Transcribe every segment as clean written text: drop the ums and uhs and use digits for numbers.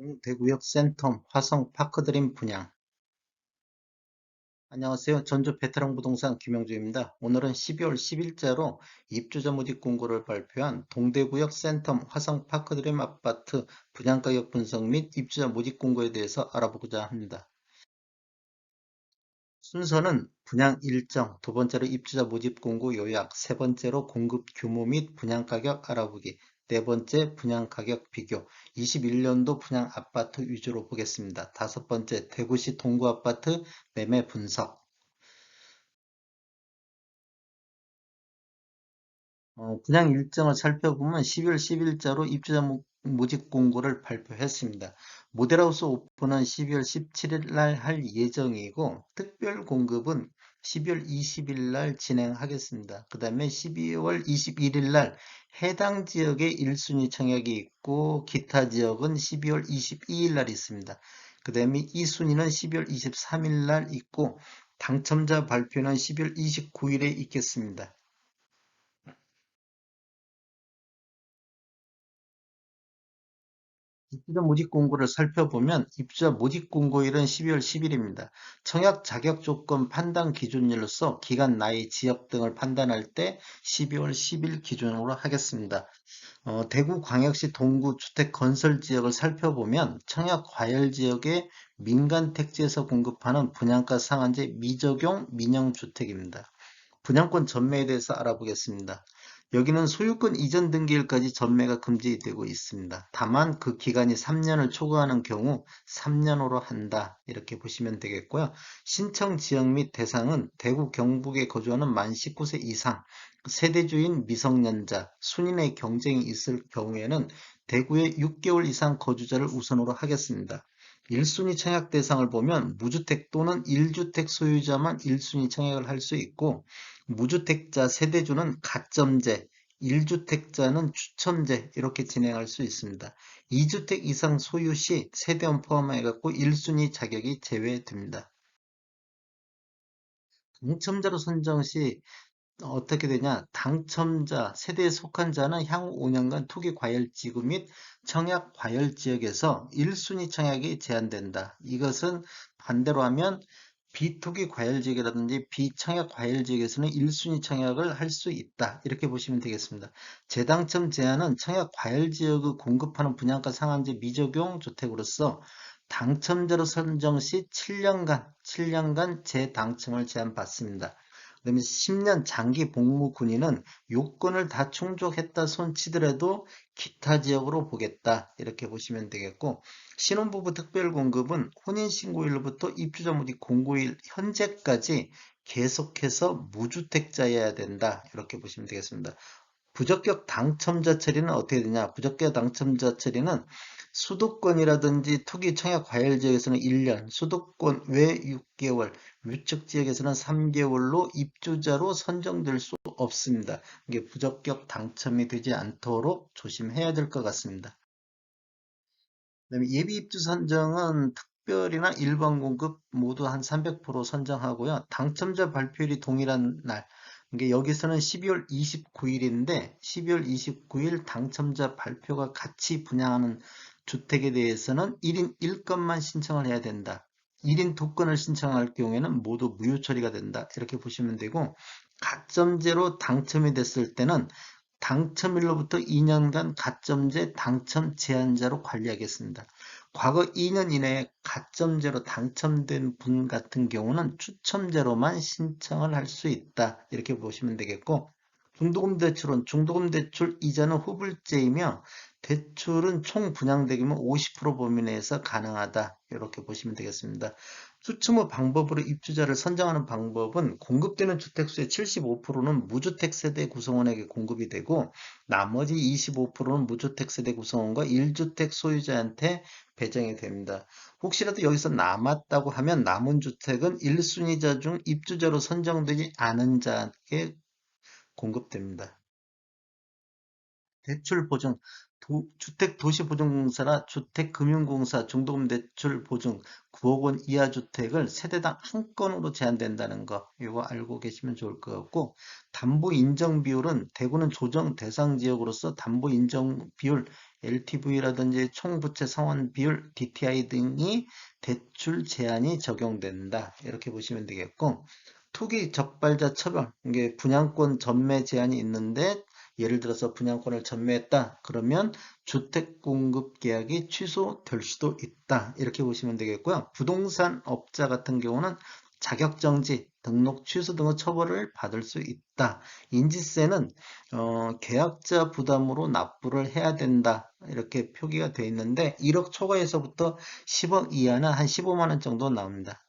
대구역 센텀 화성 파크드림 분양. 안녕하세요. 전주 베테랑 부동산 김영주입니다. 오늘은 12월 10일자로 입주자 모집 공고를 발표한 동대구역 센텀 화성 파크드림 아파트 분양가격 분석 및 입주자 모집 공고에 대해서 알아보고자 합니다. 순서는 분양 일정, 두 번째로 입주자 모집 공고 요약, 세 번째로 공급 규모 및 분양 가격 알아보기, 네 번째 분양 가격 비교, 21년도 분양 아파트 위주로 보겠습니다. 다섯 번째 대구시 동구 아파트 매매 분석. 분양 일정을 살펴보면 12월 10일자로 입주자 모집 공고를 발표했습니다. 모델하우스 오픈은 12월 17일 날 할 예정이고 특별 공급은 12월 20일 날 진행하겠습니다. 그 다음에 12월 21일 날 해당 지역에 1순위 청약이 있고 기타 지역은 12월 22일 날 있습니다. 그 다음에 2순위는 12월 23일 날 있고 당첨자 발표는 12월 29일에 있겠습니다. 입주자 모집 공고를 살펴보면 입주자 모집 공고일은 12월 10일입니다. 청약 자격 조건 판단 기준일로서 기간, 나이, 지역 등을 판단할 때 12월 10일 기준으로 하겠습니다. 대구광역시 동구 주택 건설 지역을 살펴보면 청약 과열 지역의 민간 택지에서 공급하는 분양가 상한제 미적용 민영주택입니다. 분양권 전매에 대해서 알아보겠습니다. 여기는 소유권 이전 등기일까지 전매가 금지되고 있습니다. 다만 그 기간이 3년을 초과하는 경우 3년으로 한다. 이렇게 보시면 되겠고요. 신청 지역 및 대상은 대구 경북에 거주하는 만 19세 이상, 세대주인 미성년자, 순인의 경쟁이 있을 경우에는 대구에 6개월 이상 거주자를 우선으로 하겠습니다. 1순위 청약 대상을 보면 무주택 또는 1주택 소유자만 1순위 청약을 할 수 있고 무주택자 세대주는 가점제, 1주택자는 추첨제 이렇게 진행할 수 있습니다. 2주택 이상 소유 시 세대원 포함해 갖고 1순위 자격이 제외됩니다. 당첨자로 선정 시 어떻게 되냐? 당첨자, 세대에 속한 자는 향후 5년간 투기 과열 지구 및 청약 과열 지역에서 1순위 청약이 제한된다. 이것은 반대로 하면 비투기 과열 지역이라든지 비청약 과열 지역에서는 1순위 청약을 할 수 있다. 이렇게 보시면 되겠습니다. 재당첨 제한은 청약 과열 지역을 공급하는 분양가 상한제 미적용 주택으로서 당첨자로 선정 시 7년간 재당첨을 제한받습니다. 그다음에 10년 장기 복무 군인은 요건을 다 충족했다 손치더라도 기타 지역으로 보겠다. 이렇게 보시면 되겠고 신혼부부 특별공급은 혼인신고일로부터 입주자 모집 공고일 현재까지 계속해서 무주택자여야 된다. 이렇게 보시면 되겠습니다. 부적격 당첨자 처리는 어떻게 되냐? 부적격 당첨자 처리는 수도권이라든지 투기 청약 과열 지역에서는 1년, 수도권 외 6개월, 위축 지역에서는 3개월로 입주자로 선정될 수 없습니다. 이게 부적격 당첨이 되지 않도록 조심해야 될 것 같습니다. 그다음에 예비 입주 선정은 특별이나 일반 공급 모두 한 300% 선정하고요. 당첨자 발표일이 동일한 날. 이게 여기서는 12월 29일인데 12월 29일 당첨자 발표가 같이 분양하는 주택에 대해서는 1인 1건만 신청을 해야 된다. 1인 2건을 신청할 경우에는 모두 무효 처리가 된다. 이렇게 보시면 되고 가점제로 당첨이 됐을 때는 당첨일로부터 2년간 가점제 당첨 제한자로 관리하겠습니다. 과거 2년 이내에 가점제로 당첨된 분 같은 경우는 추첨제로만 신청을 할 수 있다. 이렇게 보시면 되겠고 중도금 대출은 중도금 대출 이자는 후불제이며 대출은 총 분양 대금은 50% 범위 내에서 가능하다. 이렇게 보시면 되겠습니다. 추첨 후 방법으로 입주자를 선정하는 방법은 공급되는 주택수의 75%는 무주택 세대 구성원에게 공급이 되고 나머지 25%는 무주택 세대 구성원과 1주택 소유자한테 배정이 됩니다. 혹시라도 여기서 남았다고 하면 남은 주택은 1순위자 중 입주자로 선정되지 않은 자에게 공급됩니다. 대출 보증. 주택도시보증공사나 주택금융공사 중도금대출 보증 9억 원 이하 주택을 세대당 한 건으로 제한된다는 거, 이거 알고 계시면 좋을 것 같고, 담보 인정 비율은 대구는 조정 대상 지역으로서 담보 인정 비율, LTV라든지 총부채 상환 비율, DTI 등이 대출 제한이 적용된다. 이렇게 보시면 되겠고, 투기 적발자 처벌, 이게 분양권 전매 제한이 있는데 예를 들어서 분양권을 전매했다. 그러면 주택 공급 계약이 취소될 수도 있다. 이렇게 보시면 되겠고요. 부동산 업자 같은 경우는 자격정지, 등록 취소 등의 처벌을 받을 수 있다. 인지세는 계약자 부담으로 납부를 해야 된다. 이렇게 표기가 되어 있는데 1억 초과에서부터 10억 이하는 한 15만 원 정도 나옵니다.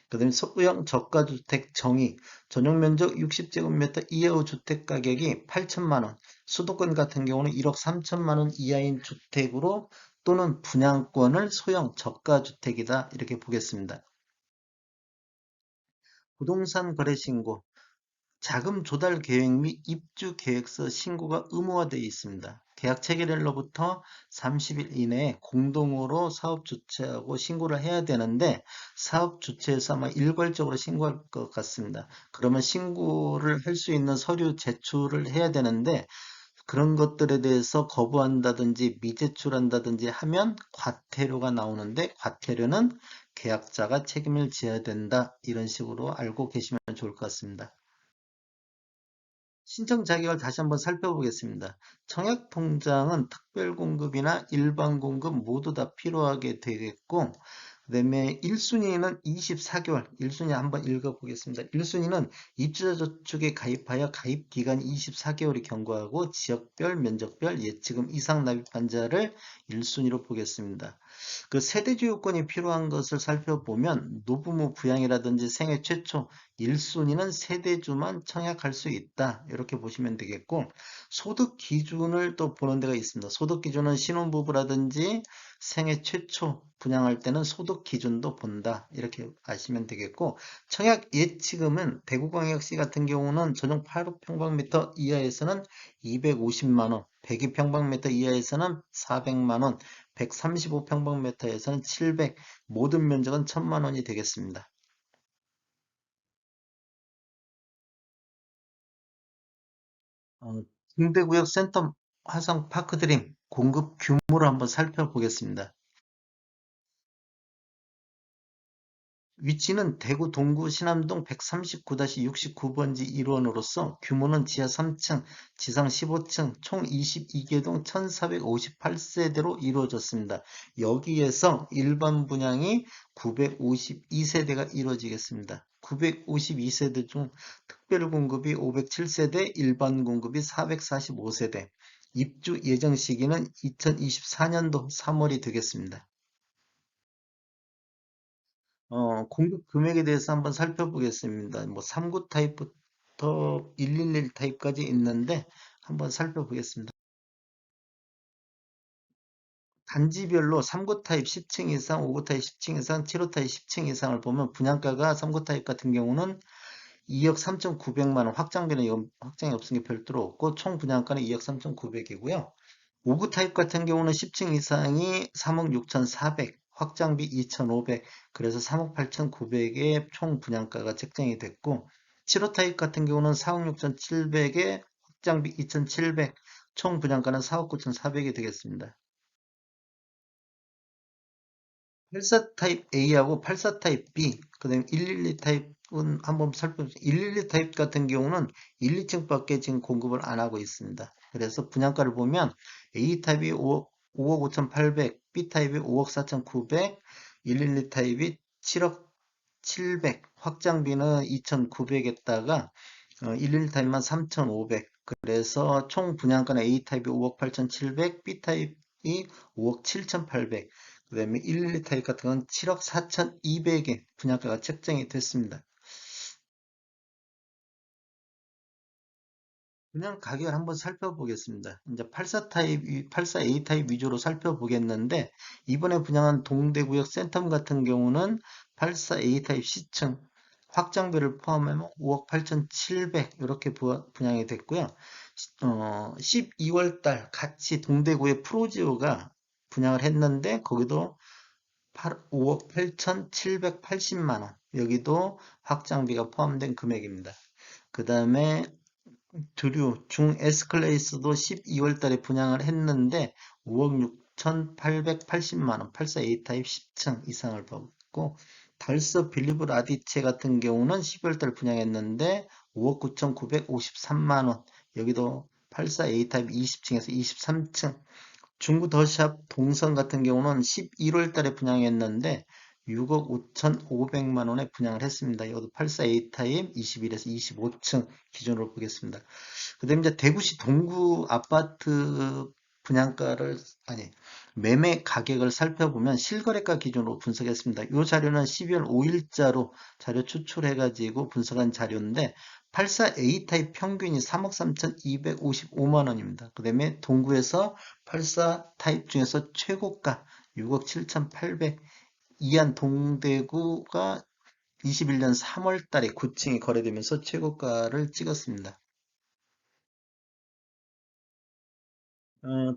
그다음에 소형 저가주택 정의, 전용면적 60제곱미터 이하의 주택 가격이 8천만 원, 수도권 같은 경우는 1억 3천만 원 이하인 주택으로 또는 분양권을 소형 저가주택이다 이렇게 보겠습니다. 부동산 거래 신고, 자금 조달 계획 및 입주 계획서 신고가 의무화되어 있습니다. 계약 체결일로부터 30일 이내에 공동으로 사업 주체하고 신고를 해야 되는데 사업 주체에서 아마 일괄적으로 신고할 것 같습니다. 그러면 신고를 할 수 있는 서류 제출을 해야 되는데 그런 것들에 대해서 거부한다든지 미제출한다든지 하면 과태료가 나오는데 과태료는 계약자가 책임을 져야 된다. 이런 식으로 알고 계시면 좋을 것 같습니다. 신청 자격을 다시 한번 살펴보겠습니다. 청약통장은 특별공급이나 일반공급 모두 다 필요하게 되겠고, 그 다음에 1순위는 24개월, 1순위 한번 읽어보겠습니다. 1순위는 입주자 저축에 가입하여 가입 기간이 24개월이 경과하고 지역별, 면적별 예치금 이상 납입한 자를 1순위로 보겠습니다. 그 세대주 요건이 필요한 것을 살펴보면 노부모 부양이라든지 생애 최초 1순위는 세대주만 청약할 수 있다. 이렇게 보시면 되겠고 소득 기준을 또 보는 데가 있습니다. 소득 기준은 신혼부부라든지 생애 최초 분양할 때는 소득 기준도 본다. 이렇게 아시면 되겠고 청약 예치금은 대구광역시 같은 경우는 전용 8평방미터 이하에서는 250만 원, 102평방미터 이하에서는 400만 원, 135평방미터에서는 700, 모든 면적은 1000만 원이 되겠습니다. 중대구역 센터 화성 파크드림 공급 규모를 한번 살펴보겠습니다. 위치는 대구 동구 신암동 139-69번지 1원으로서 규모는 지하 3층, 지상 15층, 총 22개동 1458세대로 이루어졌습니다. 여기에서 일반 분양이 952세대가 이루어지겠습니다. 952세대 중 특별 공급이 507세대, 일반 공급이 445세대. 입주 예정 시기는 2024년도 3월이 되겠습니다. 공급 금액에 대해서 한번 살펴보겠습니다. 뭐 3구 타입부터 111 타입까지 있는데 한번 살펴보겠습니다. 단지별로 3구 타입 10층 이상, 5구 타입 10층 이상, 7호 타입 10층 이상을 보면 분양가가 3구 타입 같은 경우는 2억 3,900만 원, 확장비는 확장이 없으니 별도로 없고 총 분양가는 2억 3,900이고요. 5구 타입 같은 경우는 10층 이상이 3억 6,400, 확장비 2,500, 그래서 3억 8,900의 총 분양가가 책정이 됐고, 7호 타입 같은 경우는 4억 6,700에 확장비 2,700, 총 분양가는 4억 9,400이 되겠습니다. 84 타입 A하고 84 타입 B, 그 다음에 112 타입은 한번 살펴보세요. 112 타입 같은 경우는 1, 2층밖에 지금 공급을 안 하고 있습니다. 그래서 분양가를 보면 A 타입이 5억 5,800, B 타입이 5억 4,900, 112 타입이 7억 700, 확장비는 2,900에다가 112 타입만 3,500. 그래서 총 분양가는 A 타입이 5억 8,700, B 타입이 5억 7,800. 그 다음에 112 타입 같은 건 7억 4,200에 분양가가 책정이 됐습니다. 그냥 가격을 한번 살펴보겠습니다. 이제 84 타입, 84A 타입 위주로 살펴보겠는데, 이번에 분양한 동대구역 센텀 같은 경우는 84A 타입 C층, 확장비를 포함하면 5억 8,700 이렇게 분양이 됐고요. 12월 달 같이 동대구의 프로지오가 분양을 했는데 거기도 5억 8,780만 원. 여기도 확장비가 포함된 금액입니다. 그 다음에 드류 중 S클래스도 12월 달에 분양을 했는데 5억 6,880만 원, 84A 타입 10층 이상을 받고 달서 빌리브 라디체 같은 경우는 12월 달 분양했는데 5억 9,953만 원. 여기도 84A 타입 20층에서 23층. 중구 더샵 동선 같은 경우는 11월 달에 분양했는데 6억 5,500만 원에 분양을 했습니다. 이것도 84A 타입 21에서 25층 기준으로 보겠습니다. 그 다음에 이제 대구시 동구 아파트 분양가를, 아니, 매매 가격을 살펴보면 실거래가 기준으로 분석했습니다. 이 자료는 12월 5일자로 자료 추출해가지고 분석한 자료인데, 84A 타입 평균이 3억 3,255만 원입니다. 그 다음에 동구에서 84 타입 중에서 최고가 6억 7,800, 이안 동대구가 21년 3월 달에 9층이 거래되면서 최고가를 찍었습니다.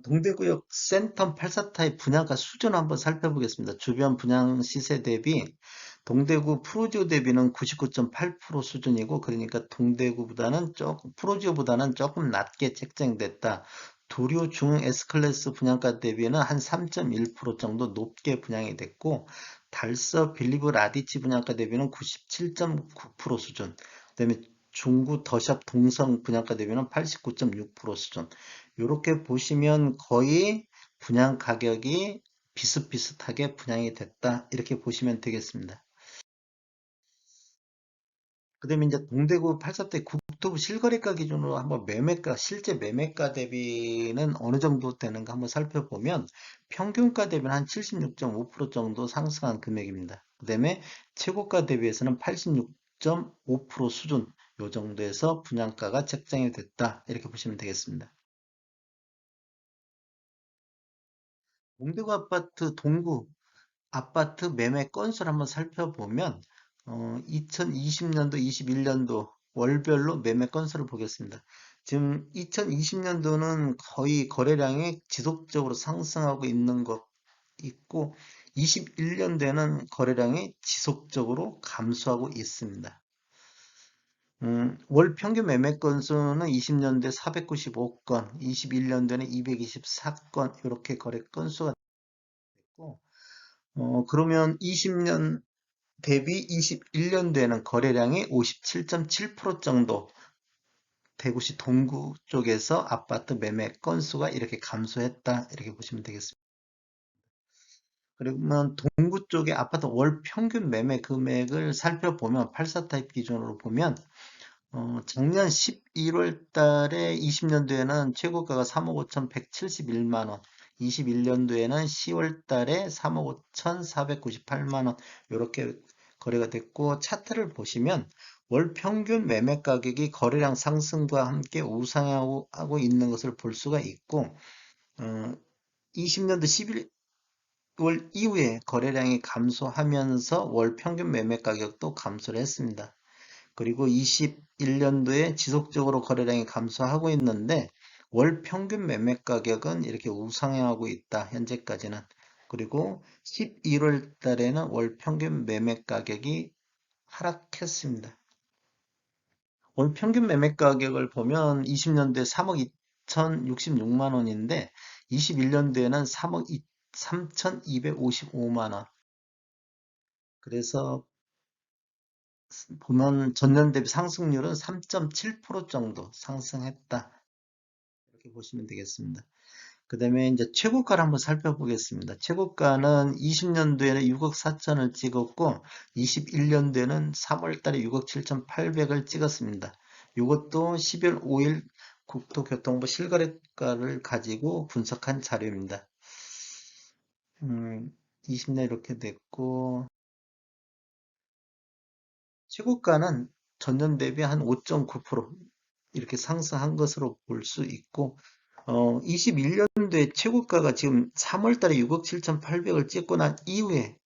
동대구역 센텀 84타입 분양가 수준 한번 살펴보겠습니다. 주변 분양 시세 대비 동대구 프로지오 대비는 99.8% 수준이고, 그러니까 동대구보다는 조금, 프로지오보다는 조금 낮게 책정됐다. 도료 중 S클래스 분양가 대비는 한 3.1% 정도 높게 분양이 됐고, 달서 빌리브 라디치 분양가 대비는 97.9% 수준. 그다음에 중구 더샵 동성 분양가 대비는 89.6% 수준. 이렇게 보시면 거의 분양 가격이 비슷비슷하게 분양이 됐다. 이렇게 보시면 되겠습니다. 그 다음에 이제 동대구 84대 국토부 실거래가 기준으로 한번 매매가, 실제 매매가 대비는 어느 정도 되는가 한번 살펴보면 평균가 대비는 한 76.5% 정도 상승한 금액입니다. 그 다음에 최고가 대비해서는 86.5% 수준, 요 정도에서 분양가가 책정이 됐다. 이렇게 보시면 되겠습니다. 동대구 아파트 동구 아파트 매매 건수를 한번 살펴보면 2020년도, 21년도 월별로 매매 건수를 보겠습니다. 지금 2020년도는 거의 거래량이 지속적으로 상승하고 있는 것 있고 21년도에는 거래량이 지속적으로 감소하고 있습니다. 월 평균 매매 건수는 20년도에 495건, 21년도에는 224건 이렇게 거래 건수가 됐고 그러면 20년 대비 21년도에는 거래량이 57.7% 정도 대구시 동구 쪽에서 아파트 매매 건수가 이렇게 감소했다. 이렇게 보시면 되겠습니다. 그러면 동구 쪽의 아파트 월 평균 매매 금액을 살펴보면 84 타입 기준으로 보면 작년 11월 달에 20년도에는 최고가가 3억 5,171만 원, 21년도에는 10월 달에 3억 5,498만 원 이렇게 거래가 됐고 차트를 보시면 월 평균 매매 가격이 거래량 상승과 함께 우상하고 있는 것을 볼 수가 있고 20년도 11월 이후에 거래량이 감소하면서 월 평균 매매 가격도 감소를 했습니다. 그리고 21년도에 지속적으로 거래량이 감소하고 있는데 월 평균 매매 가격은 이렇게 우상향하고 있다. 현재까지는. 그리고 11월 달에는 월 평균 매매 가격이 하락했습니다. 월 평균 매매 가격을 보면 20년도에 3억 2,066만 원인데 21년도에는 3억 3,255만 원. 그래서 보면 전년 대비 상승률은 3.7% 정도 상승했다. 이렇게 보시면 되겠습니다. 그 다음에 이제 최고가를 한번 살펴보겠습니다. 최고가는 20년도에는 6억 4천을 찍었고 21년도에는 3월 달에 6억 7,800을 찍었습니다. 이것도 10월 5일 국토교통부 실거래가를 가지고 분석한 자료입니다. 20년 이렇게 됐고 최고가는 전년 대비 한 5.9% 이렇게 상승한 것으로 볼 수 있고 21년도에 최고가가 지금 3월 달에 6억 7,800을 찍고 난 이후에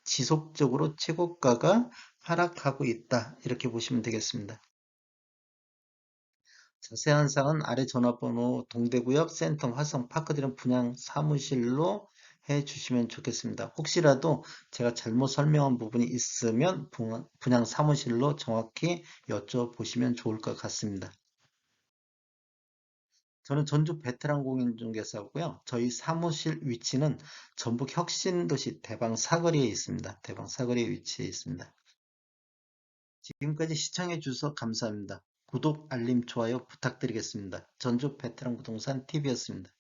지속적으로 최고가가 하락하고 있다. 이렇게 보시면 되겠습니다. 자세한 사항은 아래 전화번호 동대구역 센텀 화성 파크드림 분양 사무실로 해 주시면 좋겠습니다. 혹시라도 제가 잘못 설명한 부분이 있으면 분양 사무실로 정확히 여쭤보시면 좋을 것 같습니다. 저는 전주 베테랑 공인중개사고요. 저희 사무실 위치는 전북 혁신도시 대방 사거리에 있습니다. 대방 사거리에 위치해 있습니다. 지금까지 시청해 주셔서 감사합니다. 구독, 알림, 좋아요 부탁드리겠습니다. 전주 베테랑 부동산 TV였습니다.